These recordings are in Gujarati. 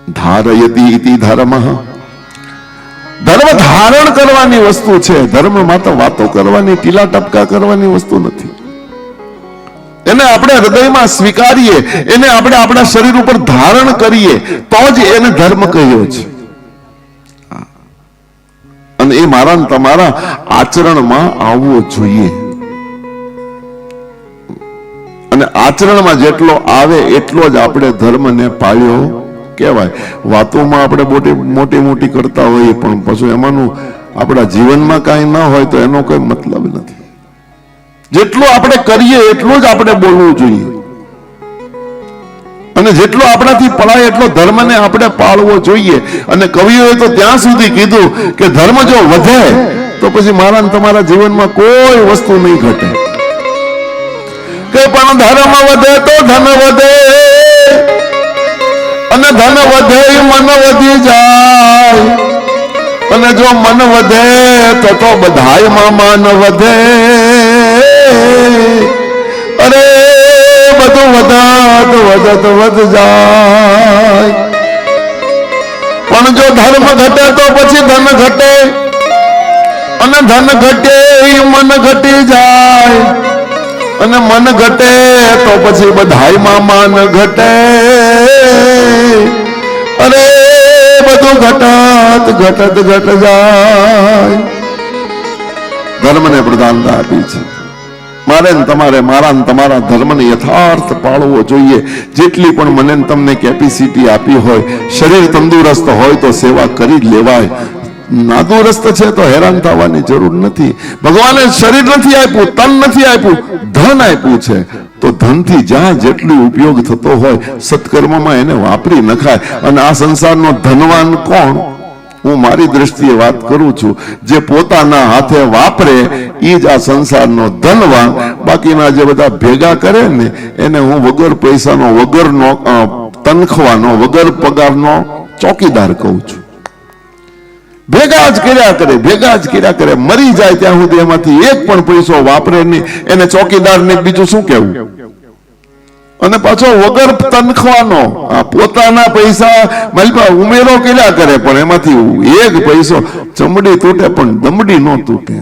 ધારયતિ ઇતિ ધર્મઃ. ધર્મ ધારણ કરવાની વસ્તુ છે. ધર્મ માત્ર વાતો કરવાની, ટીલા ટપકા કરવાની વસ્તુ નથી. એને આપણે હૃદયમાં સ્વીકારીએ, એને આપણે આપણા શરીર ઉપર ધારણ કરીએ તો જ એને ધર્મ કહ્યો છે. અને એ મારા ને તમારા આચરણમાં આવવો જોઈએ. અને આચરણમાં જેટલો આવે એટલો જ આપણે ધર્મને પાળ્યો કહેવાય. વાતોમાં આપણે મોટી કરતા હોઈએ પણ પછી એમાંનું આપણા જીવનમાં કાંઈ ન હોય તો એનો કોઈ મતલબ નથી. જેટલું આપણે કરીએ એટલું જ આપણે બોલવું જોઈએ. અને જેટલો આપણાથી પડાય એટલો ધર્મને આપણે પાળવો જોઈએ. અને કવિઓએ તો ત્યાં સુધી કીધું કે ધર્મ જો વધે તો પછી મારા ને તમારા જીવનમાં કોઈ વસ્તુ નહીં ઘટે. કે પણ ધર્મ વધે તો ધન વધે, અને ધન વધે મન વધી જાય. અને જો મન વધે તો બધાયમાં માન વધે. અરે બધું વધત વધ જાય. પણ જો ધર્મ ઘટે તો પછી ધન ઘટે, અને ધન ઘટે મન ઘટી જાય. અને મન ઘટે તો પછી બધાયમાં માન ઘટે. અરે બધું ઘટત જાય. ધર્મને પ્રધાનતા આપી છે. મારે ને તમારે, મારા ને તમારા ધર્મને યથાર્થ પાળવો જોઈએ. જેટલી પણ મને ને તમને કેપેસિટી આપી હોય, શરીર તંદુરસ્ત હોય તો સેવા કરી જ લેવાય. નાદુરસ્ત છે તો હેરાન થવાની જરૂર નથી. ભગવાને શરીર નથી આપ્યું, તન નથી આપ્યું, ધન આપ્યું છે. તો ધનથી જ્યાં જેટલો ઉપયોગ થતો હોય સત્કર્મમાં એને વાપરી નખાય. અને આ સંસારનો ધનવાન કોણ? હું મારી દ્રષ્ટિએ વાત કરું છું. જે પોતાના હાથે વાપરે એ જ આ સંસારનો ધનવાન. બાકીના જે બધા ભેગા કરે ને એને હું વગર પૈસાનો, વગરનો તનખવાનો, વગર પગારનો ચોકીદાર કહું છું. ભેગા જ કર્યા કરે, મરી જાય ત્યાં સુધી એમાંથી એક પણ પૈસો વાપરે નહીં. એને ચોકીદાર ને બીજું શું કેવું? અને પાછો વગર તનખવાનો પોતાના પૈસા ઉમેરો કર્યા કરે, પણ એમાંથી એક પૈસો, ચમડી તૂટે પણ દમડી ન તૂટે.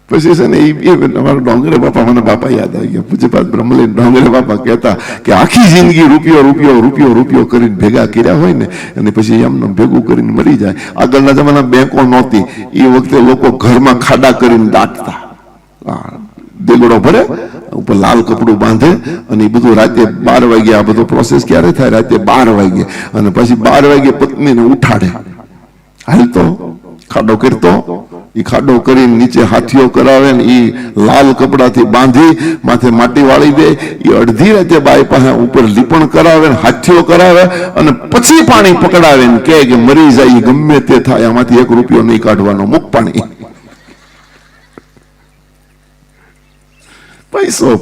પછી છે ને એ અમારા ડોંગરે બાપા, મને બાપા યાદ આવી ગયા, પૂજ્યપાદ બ્રહ્મલીન ડોંગરે બાપા કહેતા કે આખી જિંદગી રૂપિયો કરીને ભેગા કર્યા હોય ને, અને પછી એમને ભેગું કરીને મરી જાય. આગળના જમાના બેંકો નહોતી, એ વખતે લોકો ઘરમાં ખાડા કરીને દાટતા. દેગડો ભરે, ઉપર લાલ કપડું બાંધે, અને એ બધું રાતે 12 વાગે, આ બધો પ્રોસેસ ક્યારે થાય? રાતે 12 વાગે. અને પછી 12 વાગે પત્નીને ઉઠાડે, હાલતો ખાડો કરતો. એ ખાડો કરીને નીચે હાથીઓ કરાવે ને એ લાલ કપડાથી બાંધી માથે માટી વાળી દે. એ અડધી રાતે બાઈ પાસે ઉપર લીપણ કરાવે, હાથીઓ કરાવે, અને પછી પાણી પકડાવે ને કે મરી જાય, ગમે તે થાય, આમાંથી 1 રૂપિયો નહીં કાઢવાનો, મુક પાણી.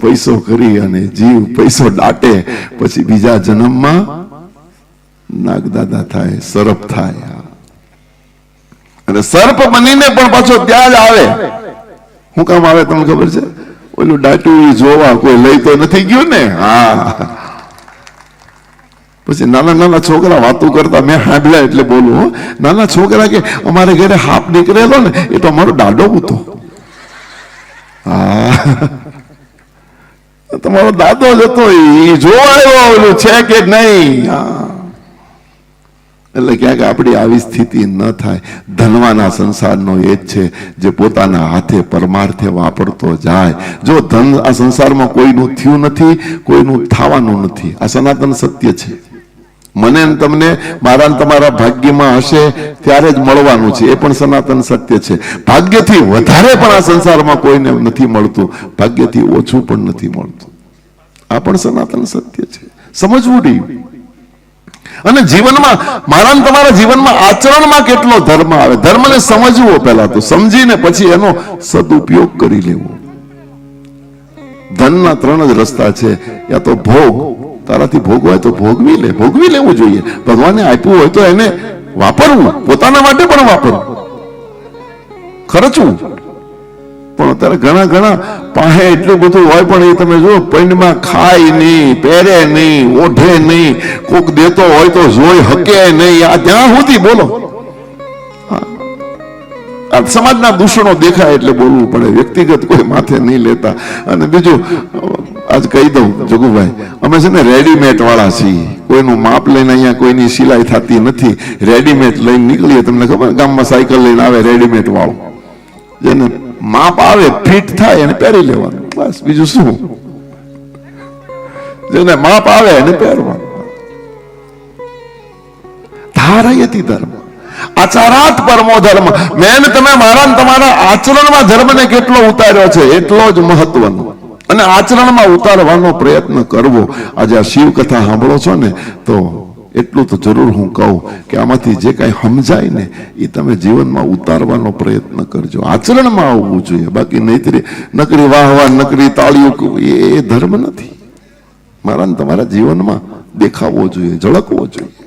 પૈસો કરી અને જીવ પૈસો દાટે, પછી બીજા જન્મમાં નાગદાદા થાય, સર્પ થાય. અને સર્પ બનીને પણ પાછો ત્યાં જ આવે. શું કામ આવે તમને ખબર છે? ઓલું દાટ્યું જોવા, કોઈ લઈ તો નથી ગયું ને. પછી નાના છોકરા વાતો કરતા મેં સાંભળ્યા એટલે બોલું. નાના છોકરા કે અમારે ઘરે હાપ નીકળેલો ને એ તો અમારો દાડો હતો. તમારો દાદો જ હતો, એ જોવા આવ્યો છે કે નહીં. એટલે ક્યાંક આપણી આવી સ્થિતિ ન થાય. ધનવાના સંસારનો એ જ છે જે પોતાના હાથે પરમાર્થે વાપરતો જાય. જો ધન આ સંસારમાં કોઈનું થયું નથી, કોઈનું થવાનું નથી. આ સનાતન સત્ય છે. મને તમને, મારા તમારા ભાગ્યમાં હશે ત્યારે જ મળવાનું છે. એ પણ સનાતન સત્ય છે. ભાગ્યથી વધારે પણ આ સંસારમાં કોઈને નથી મળતું, ભાગ્યથી ઓછું પણ નથી મળતું. આ પણ સનાતન સત્ય છે. સમજવું રહ્યું. અને જીવનમાં, મારા તમારા જીવનમાં આચરણમાં કેટલો ધર્મ આવે, ધર્મને સમજવો પહેલા તો, સમજીને પછી એનો સદુપયોગ કરી લેવો. ધનના 3 જ રસ્તા છે. યા તો ભોગ, તારાથી ભોગવાય તો ભોગવી લેવું જોઈએ. ભગવાને આપ્યું હોય તો એને વાપરવું, પોતાના માટે પણ વાપરવું, ખર્ચવું. પણ અત્યારે ઘણા ઘણા પાસે એટલું બધું હોય પણ એ તમે જો પૈંડમાં ખાય નહીં, પહેરે નહીં, ઓઢે નહીં, કોક દેતો હોય તો જોઈ હકે નહીં. આ ત્યાં સુધી બોલો આ સમાજના દૂષણો દેખાય એટલે બોલવું પડે, વ્યક્તિગત કોઈ માથે નહીં લેતા. અને બીજું આજ કહી દઉં જગુભાઈ, અમે છે ને રેડીમેડ વાળા છીએ, કોઈનું માપ લઈને અહીંયા કોઈની સિલાઈ થતી નથી, રેડીમેડ લઈને નીકળીએ. તમને ખબર ગામમાં સાયકલ લઈને આવે રેડીમેડ વાળો, જેને માપ આવે ફિટ થાય એને પહેરી લેવાનું, બસ બીજું શું. જેને માપ આવે એને પહેરવાનું. ધારયતિ ધર્મ આચારાત પરમો ધર્મ. મેન તમે મારા તમારા આચરણમાં ધર્મને કેટલો ઉતાર્યો છે એટલો જ મહત્વનો, અને આચરણમાં ઉતારવાનો પ્રયત્ન કરવો. આજે આ શિવ કથા સાંભળો છો ને તો એટલું તો જરૂર હું કહું કે આમાંથી જે કાંઈ સમજાય ને એ તમે જીવનમાં ઉતારવાનો પ્રયત્ન કરજો, આચરણમાં આવવું જોઈએ. બાકી નહીતરી નકરી વાહવા નકરી તાળીઓ એ ધર્મ નથી. મારા તમારા જીવનમાં દેખાવો જોઈએ, ઝળકવો જોઈએ.